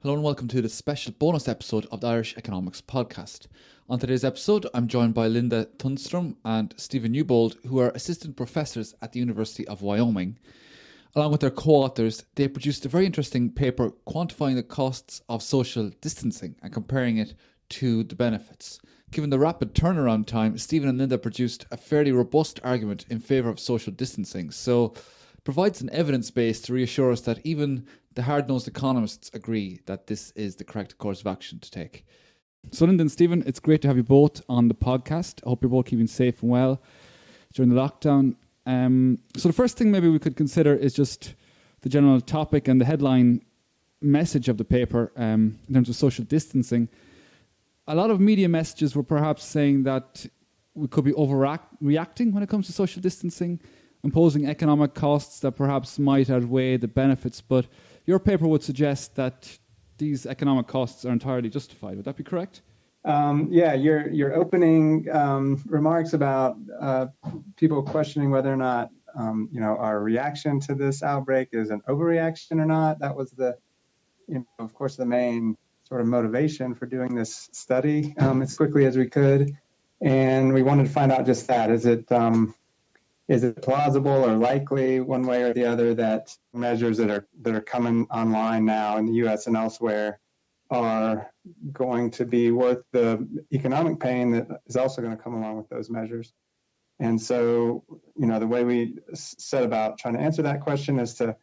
Hello and welcome to this special bonus episode of the Irish Economics Podcast. On today's episode, I'm joined by Linda Thunstrom and Stephen Newbold, who are assistant professors at the University of Wyoming. Along with their co-authors, they produced a very interesting paper quantifying the costs of social distancing and comparing it to the benefits. Given the rapid turnaround time, Stephen and Linda produced a fairly robust argument in favour of social distancing. So provides an evidence base to reassure us that even the hard-nosed economists agree that this is the correct course of action to take. So Linda and Stephen, it's great to have you both on the podcast. I hope you're both keeping safe and well during the lockdown. So the first thing maybe we could consider is just the general topic and the headline message of the paper in terms of social distancing. A lot of media messages were perhaps saying that we could be overreacting when it comes to social distancing, imposing economic costs that perhaps might outweigh the benefits, but your paper would suggest that these economic costs are entirely justified. Would that be correct? Your opening remarks about people questioning whether or not our reaction to this outbreak is an overreaction or not. That was of course, the main sort of motivation for doing this study as quickly as we could, and we wanted to find out just that: is it plausible or likely, one way or the other, that measures that are coming online now in the U.S. and elsewhere are going to be worth the economic pain that is also going to come along with those measures? And so, the way we set about trying to answer that question is to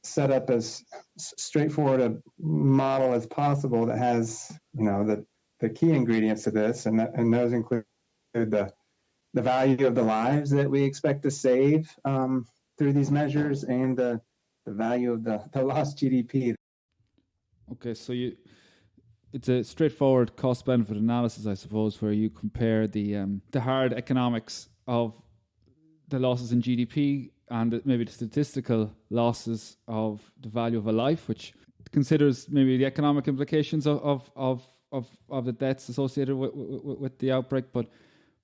set up as straightforward a model as possible that has, the key ingredients to this, and those include the value of the lives that we expect to save through these measures, and the value of the lost GDP. Okay, so it's a straightforward cost-benefit analysis, I suppose, where you compare the hard economics of the losses in GDP and maybe the statistical losses of the value of a life, which considers maybe the economic implications of the deaths associated with the outbreak, but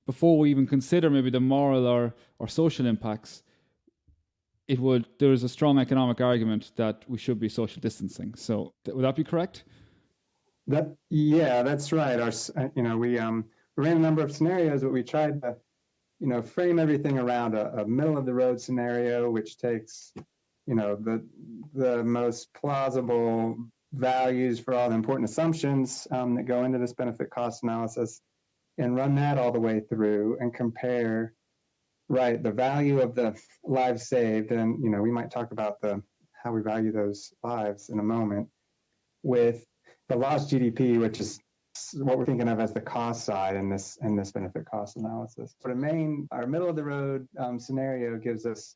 before we even consider maybe the moral or social impacts, there is a strong economic argument that we should be social distancing. So would that be correct? That's right. We ran a number of scenarios, but we tried to, frame everything around a middle of the road scenario, which takes, the most plausible values for all the important assumptions that go into this benefit cost analysis, and run that all the way through and compare, the value of the lives saved, and we might talk about how we value those lives in a moment, with the lost GDP, which is what we're thinking of as the cost side in this benefit cost analysis. But our middle of the road scenario gives us,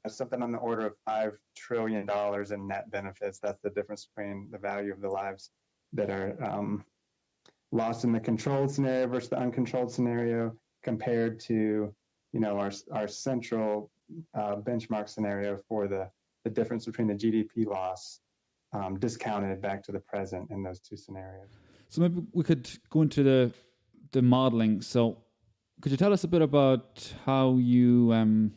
something on the order of $5 trillion in net benefits. That's the difference between the value of the lives that are lost in the controlled scenario versus the uncontrolled scenario, compared to, our central benchmark scenario for the difference between the GDP loss discounted back to the present in those two scenarios. So maybe we could go into the modeling. So could you tell us a bit about how you,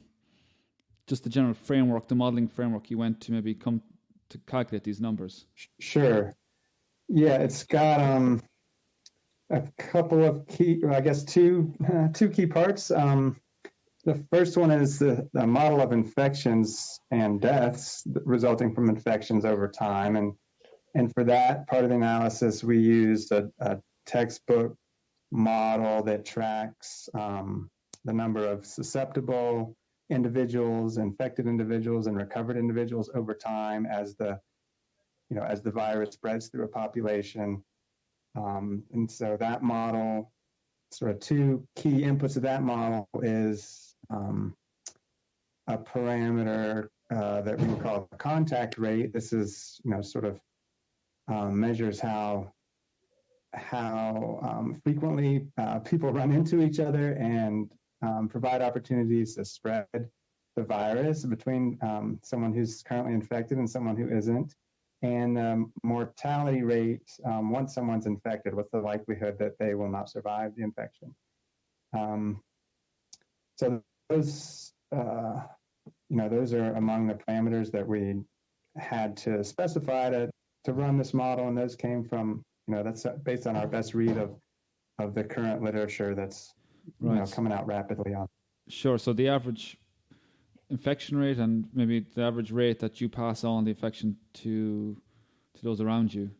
just the general framework, the modeling framework you went to maybe come to calculate these numbers? Sure. Yeah, it's got a couple of two key parts. The first one is the model of infections and deaths resulting from infections over time. And for that part of the analysis, we used a textbook model that tracks the number of susceptible individuals, infected individuals, and recovered individuals over time as the virus spreads through a population. And so that model, sort of two key inputs of that model is a parameter that we call the contact rate. This is, measures how frequently people run into each other and provide opportunities to spread the virus between someone who's currently infected and someone who isn't. And mortality rate, once someone's infected, what's the likelihood that they will not survive the infection? So those are among the parameters that we had to specify to to run this model, and those came from, that's based on our best read of the current literature that's coming out rapidly on. Sure. So the average infection rate and maybe the average rate that you pass on the infection to those around you.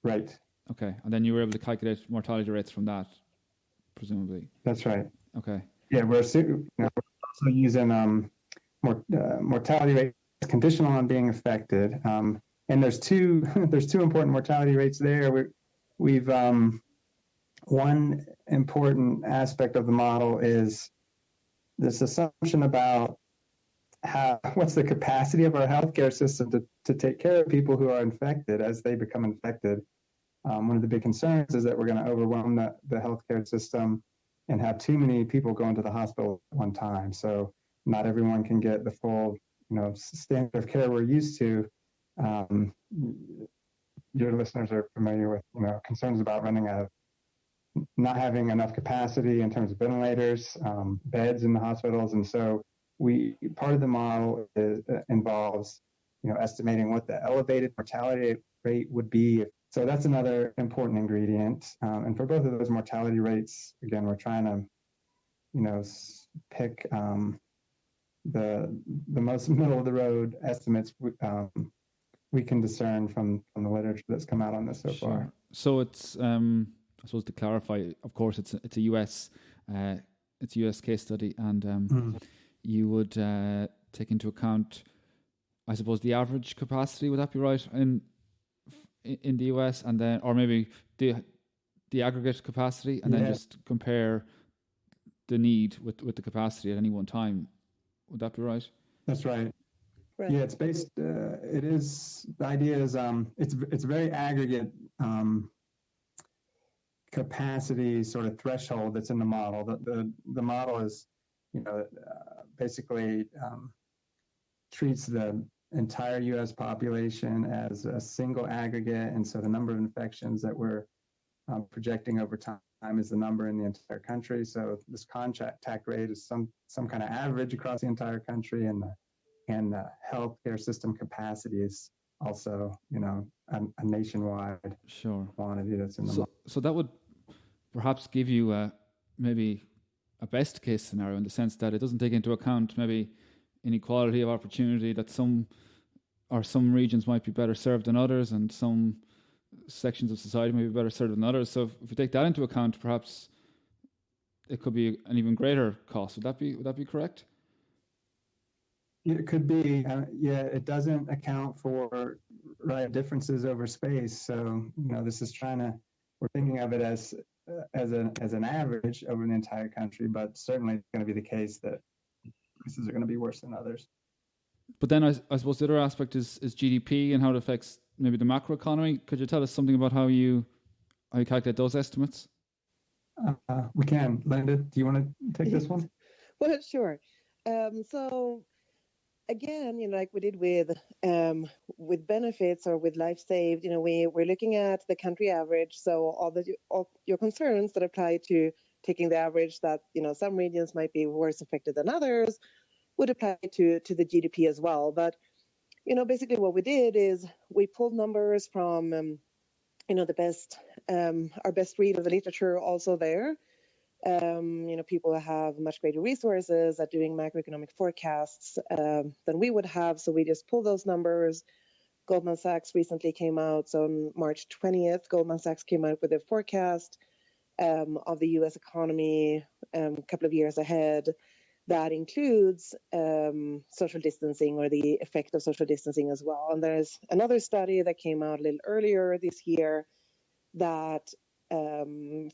Right. Okay. And then you were able to calculate mortality rates from that, presumably. That's right. Okay. Yeah, we're also using mortality rates conditional on being affected. And there's two important mortality rates there. We've one important aspect of the model is this assumption about what's the capacity of our healthcare system to take care of people who are infected as they become infected. One of the big concerns is that we're going to overwhelm the healthcare system and have too many people going to the hospital at one time. So not everyone can get the full, standard of care we're used to. Your listeners are familiar with, concerns about not having enough capacity in terms of ventilators, beds in the hospitals. And so part of the model involves, estimating what the elevated mortality rate would be. So that's another important ingredient. And for both of those mortality rates, again, we're trying to, pick the most middle of the road estimates we can discern from the literature that's come out on this so far. So it's I suppose to clarify, of course, it's a US case study, and you would take into account, I suppose, the average capacity. Would that be right in the US, and then, or maybe the aggregate capacity, and then just compare the need with the capacity at any one time? Would that be right? That's right. Right. Yeah, it's based. The idea is it's very aggregate. Capacity sort of threshold that's in the model. The model is, basically treats the entire U.S. population as a single aggregate, and so the number of infections that we're projecting over time is the number in the entire country. So this contact rate is some kind of average across the entire country, and the healthcare system capacity is also, a nationwide quantity that's in the model. So that would perhaps give you maybe a best case scenario, in the sense that it doesn't take into account maybe inequality of opportunity, that some regions might be better served than others, and some sections of society may be better served than others. So if we take that into account, perhaps it could be an even greater cost. Would that be correct? It could be. It doesn't account for differences over space. So this is we're thinking of it as an average over the entire country, but certainly it's going to be the case that places are going to be worse than others. But then I suppose the other aspect is GDP and how it affects maybe the macroeconomy. Could you tell us something about how you calculate those estimates? We can. Linda, do you want to take this one? Well, sure. So again, like we did with benefits or with life saved, we're looking at the country average. So all your concerns that apply to taking the average, that some regions might be worse affected than others, would apply to the GDP as well. But basically what we did is we pulled numbers from the best our best read of the literature also there. People have much greater resources at doing macroeconomic forecasts than we would have. So we just pulled those numbers. Goldman Sachs recently came out. So on March 20th, Goldman Sachs came out with a forecast of the U.S. economy a couple of years ahead. That includes social distancing, or the effect of social distancing as well. And there's another study that came out a little earlier this year that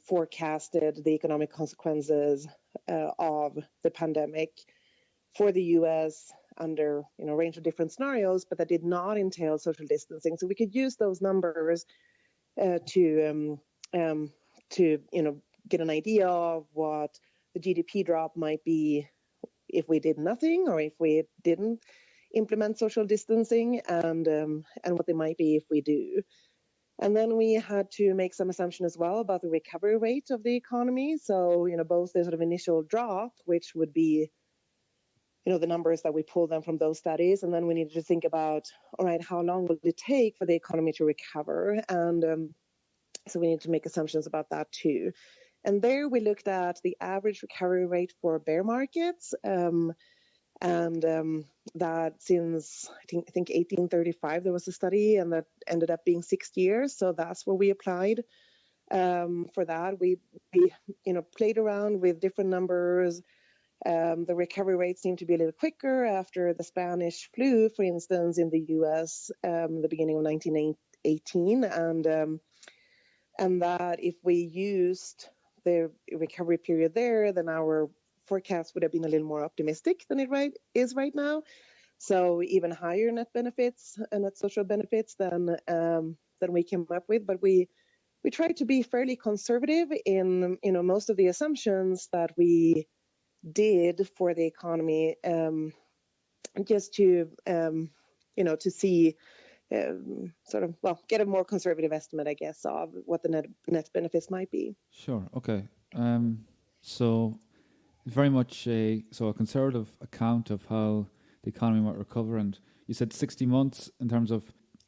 forecasted the economic consequences of the pandemic for the U.S. under a range of different scenarios, but that did not entail social distancing. So we could use those numbers to get an idea of what the GDP drop might be if we did nothing, or if we didn't implement social distancing, and what they might be if we do. And then we had to make some assumption as well about the recovery rate of the economy. So, both the sort of initial drop, which would be, the numbers that we pulled them from those studies. And then we needed to think about, all right, how long will it take for the economy to recover? And so we need to make assumptions about that too. And there we looked at the average recovery rate for bear markets. That since I think 1835 there was a study, and that ended up being 6 years. So that's where we applied for that. We played around with different numbers. The recovery rate seemed to be a little quicker after the Spanish flu, for instance, in the U.S. The beginning of 1918, and that if we used the recovery period there, then our forecast would have been a little more optimistic than it is right now. So even higher net benefits and net social benefits than we came up with. But we tried to be fairly conservative in most of the assumptions that we did for the economy, just to to see get a more conservative estimate, I guess, of what the net benefits might be. Sure. Okay. So very much a conservative account of how the economy might recover, and you said 60 months in terms of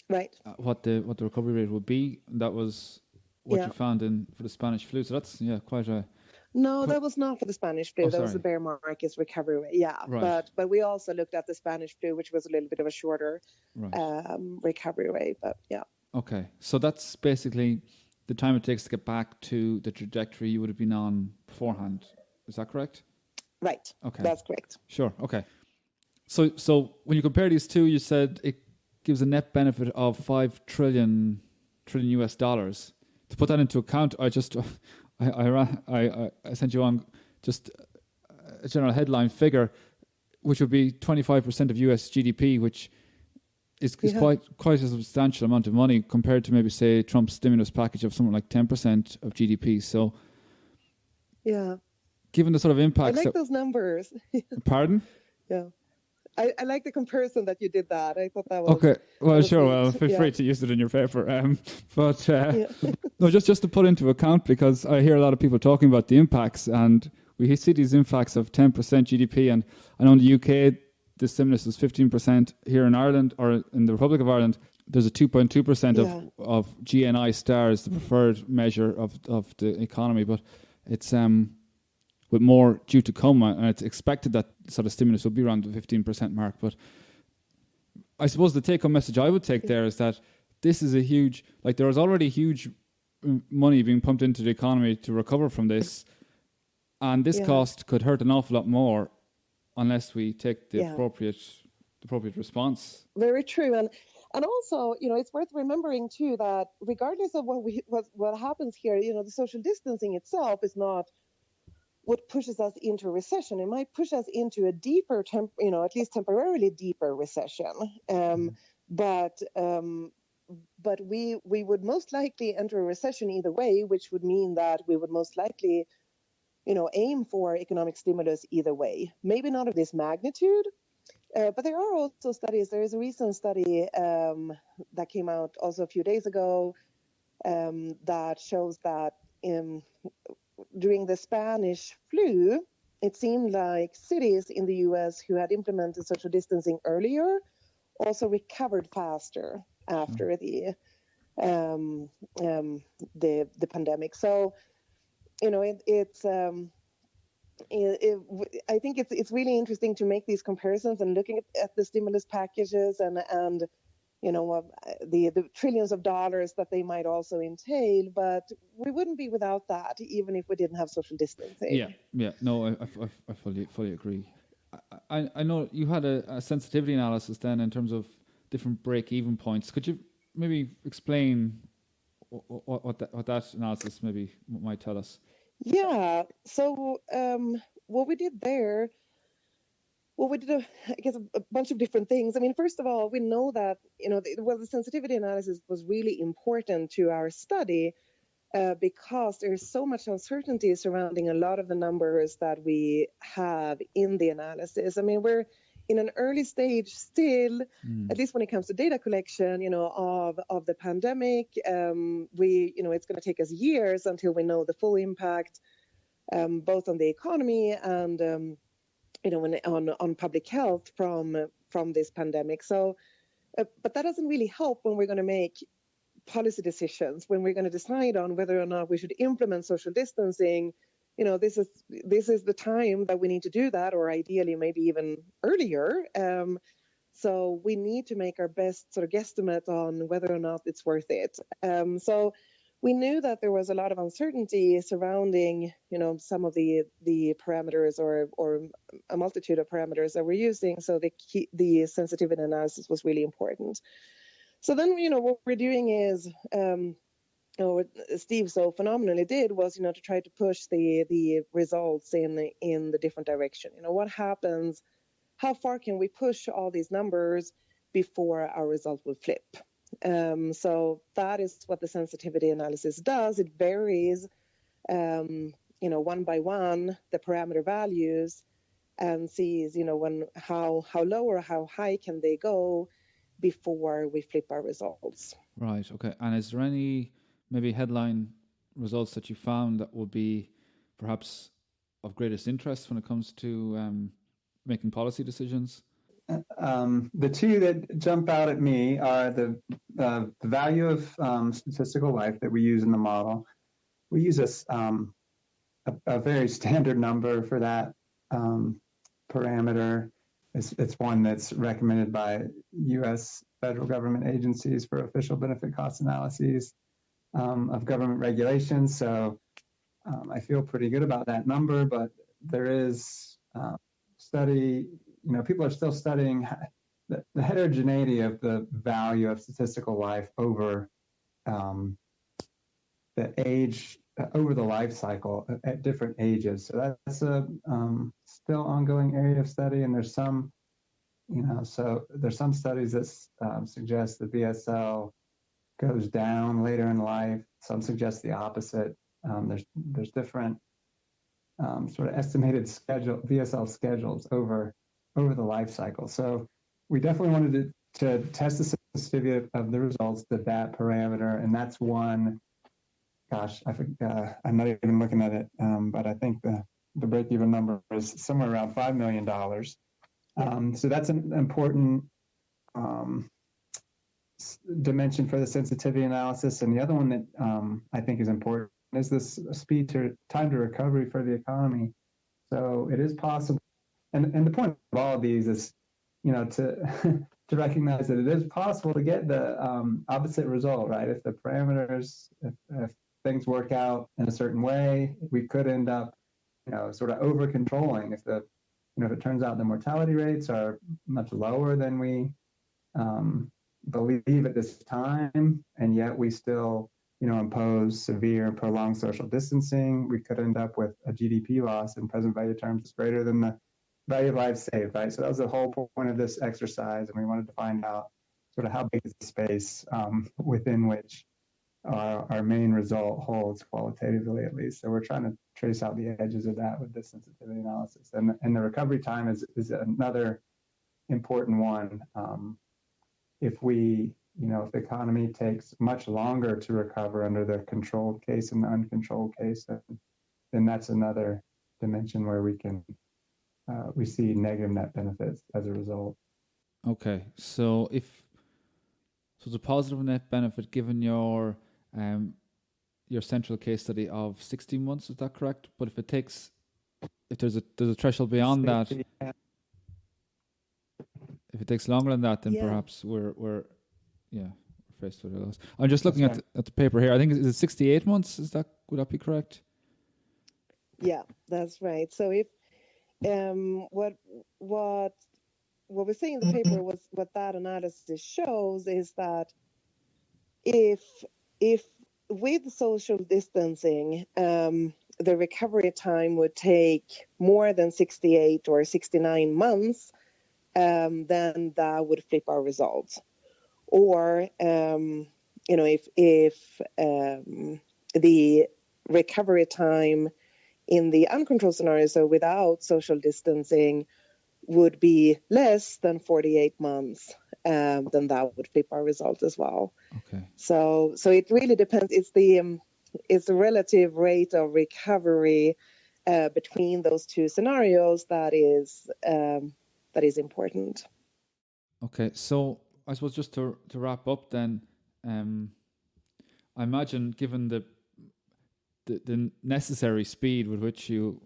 right what the recovery rate would be. And that was what you found for the Spanish flu. So that's quite a. No, that was not for the Spanish flu. That was the bear market's recovery rate. Yeah, right. But we also looked at the Spanish flu, which was a little bit of a shorter recovery rate. But yeah. Okay, so that's basically the time it takes to get back to the trajectory you would have been on beforehand. Is that correct? Right. Okay. That's correct. Sure. Okay. So when you compare these two, you said it gives a net benefit of $5 trillion US dollars. To put that into account, I sent you on just a general headline figure, which would be 25% of US GDP, which is quite a substantial amount of money compared to maybe, say, Trump's stimulus package of something like 10% of GDP. So, yeah, given the sort of impacts, I like those numbers. Pardon? Yeah. I like the comparison that you did that. I thought that was... Okay, well, sure, well, feel free to use it in your paper. No, just to put into account, because I hear a lot of people talking about the impacts, and we see these impacts of 10% GDP, and I know in the UK, the stimulus is 15%. Here in Ireland, or in the Republic of Ireland, there's a 2.2% of GNI stars, the preferred measure of the economy, but it's... with more due to come, and it's expected that sort of stimulus will be around the 15% mark. But I suppose the take-home message I would take there is that this is a huge, there is already huge money being pumped into the economy to recover from this, and this cost could hurt an awful lot more unless we take the appropriate response. Very true, and also, it's worth remembering too that regardless of what happens here, the social distancing itself is not what pushes us into a recession. It might push us into a deeper, at least temporarily deeper recession. But we would most likely enter a recession either way, which would mean that we would most likely, aim for economic stimulus either way. Maybe not of this magnitude, but there are also studies. There is a recent study that came out also a few days ago that shows that during the Spanish flu, it seemed like cities in the U.S. who had implemented social distancing earlier also recovered faster after the pandemic. So, I think it's really interesting to make these comparisons and looking at the stimulus packages and the trillions of dollars that they might also entail, but we wouldn't be without that even if we didn't have social distancing. Yeah. No, I fully agree. I know you had a sensitivity analysis then in terms of different break-even points. Could you maybe explain what that analysis maybe might tell us? Yeah. So what we did there. Well, we did, a bunch of different things. I mean, first of all, we know that, the sensitivity analysis was really important to our study because there's so much uncertainty surrounding a lot of the numbers that we have in the analysis. I mean, we're in an early stage still, at least when it comes to data collection, of the pandemic. It's going to take us years until we know the full impact, both on the economy and on public health from this pandemic. So, but that doesn't really help when we're going to make policy decisions, when we're going to decide on whether or not we should implement social distancing. This is the time that we need to do that, or ideally maybe even earlier. So we need to make our best sort of guesstimate on whether or not it's worth it. So we knew that there was a lot of uncertainty surrounding, some of the parameters or a multitude of parameters that we're using. So the sensitivity analysis was really important. So then, what we're doing is, what Steve so phenomenally did was, to try to push the results in the different direction. What happens? How far can we push all these numbers before our result will flip? So that is what the sensitivity analysis does. It varies, one by one, the parameter values, and sees, how low or how high can they go before we flip our results. Right. Okay. And is there any maybe headline results that you found that would be perhaps of greatest interest when it comes to making policy decisions? The two that jump out at me are the value of statistical life that we use in the model. We use a very standard number for that parameter. It's one that's recommended by U.S. federal government agencies for official benefit cost analyses of government regulations. So I feel pretty good about that number, but there is study, people are still studying the heterogeneity of the value of statistical life over the age, over the life cycle at different ages. So that's a still ongoing area of study. And there's some, so there's some studies that suggest the VSL goes down later in life. Some suggest the opposite. There's different sort of estimated VSL schedules over the life cycle. So we definitely wanted to test the sensitivity of the results to that parameter, and that's one. Gosh, I'm not even looking at it, but I think the break-even number is somewhere around $5 million. So that's an important dimension for the sensitivity analysis. And the other one that I think is important is this speed to time to recovery for the economy. So it is possible. And the point of all of these is, to to recognize that it is possible to get the opposite result, right? If the parameters, if things work out in a certain way, we could end up, sort of over controlling. If if it turns out the mortality rates are much lower than we believe at this time, and yet we still, impose severe and prolonged social distancing, we could end up with a GDP loss in present value terms that's greater than the value of lives saved, right? So that was the whole point of this exercise, and we wanted to find out sort of how big is the space within which our main result holds qualitatively, at least. So we're trying to trace out the edges of that with this sensitivity analysis, and the recovery time is another important one. If we, if the economy takes much longer to recover under the controlled case and the uncontrolled case, then that's another dimension where we see negative net benefits as a result. Okay, so it's a positive net benefit given your central case study of 16 months, is that correct? But if there's a threshold beyond that, if it takes longer than that, then perhaps we're faced with a loss. I'm just looking at the paper here. I think it's 68 months. Would that be correct? Yeah, that's right. So if what we say in the paper was what that analysis shows is that if with social distancing, the recovery time would take more than 68 or 69 months, then that would flip our results. Or if the recovery time in the uncontrolled scenario, so without social distancing, would be less than 48 months, then that would flip our result as well. Okay. So it really depends. It's the relative rate of recovery between those two scenarios that is important. Okay, so I suppose just to wrap up then, I imagine given the necessary speed with which you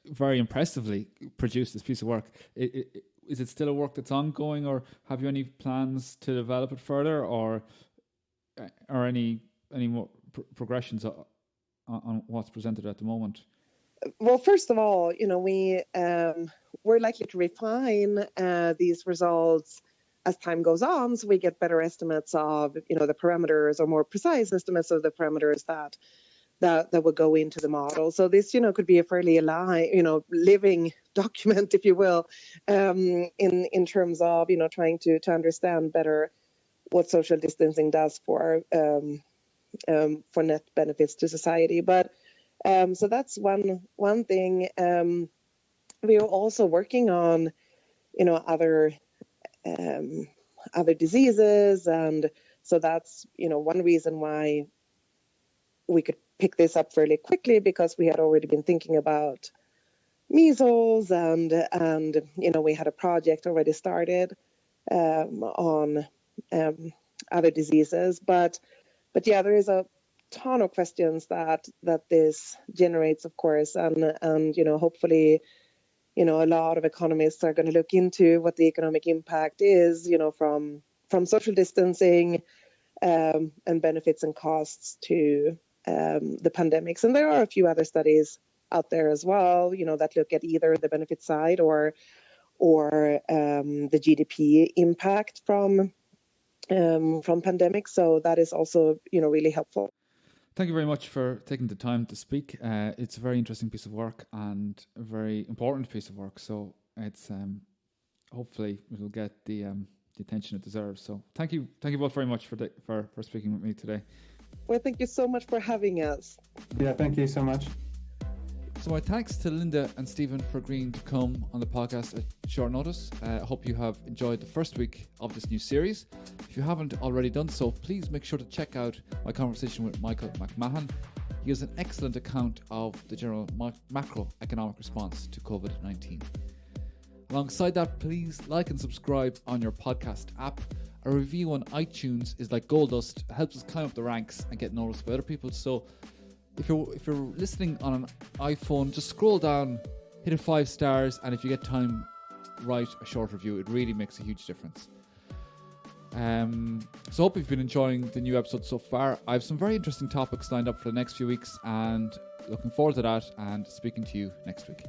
very impressively produced this piece of work, is it still a work that's ongoing, or have you any plans to develop it further, or any more progressions on what's presented at the moment? Well, first of all, we're likely to refine these results as time goes on, so we get better estimates of the parameters, or more precise estimates of the parameters that would go into the model. So this could be a fairly alive, living document, if you will, in terms of trying to understand better what social distancing does for net benefits to society. But so that's one thing. We are also working on other diseases, and so that's one reason why we could pick this up fairly quickly, because we had already been thinking about measles, and we had a project already started on other diseases. But yeah, there is a ton of questions that this generates, of course, and hopefully a lot of economists are going to look into what the economic impact is, from social distancing and benefits and costs to the pandemics. And there are a few other studies out there as well, that look at either the benefit side or the GDP impact from pandemics. So that is also really helpful. Thank you very much for taking the time to speak. It's a very interesting piece of work and a very important piece of work. So it's hopefully it will get the attention it deserves. So thank you both very much for speaking with me today. Well, thank you so much for having us. Yeah, thank you so much. So my thanks to Linda and Stephen for agreeing to come on the podcast at short notice. I hope you have enjoyed the first week of this new series. If you haven't already done so, please make sure to check out my conversation with Michael McMahon. He has an excellent account of the general macroeconomic response to COVID-19. Alongside that, please like and subscribe on your podcast app. A review on iTunes is like gold dust. It helps us climb up the ranks and get noticed by other people. So if you're listening on an iPhone, just scroll down, hit it 5 stars, and if you get time, write a short review. It really makes a huge difference. So hope you've been enjoying the new episode so far. I have some very interesting topics lined up for the next few weeks, and looking forward to that and speaking to you next week.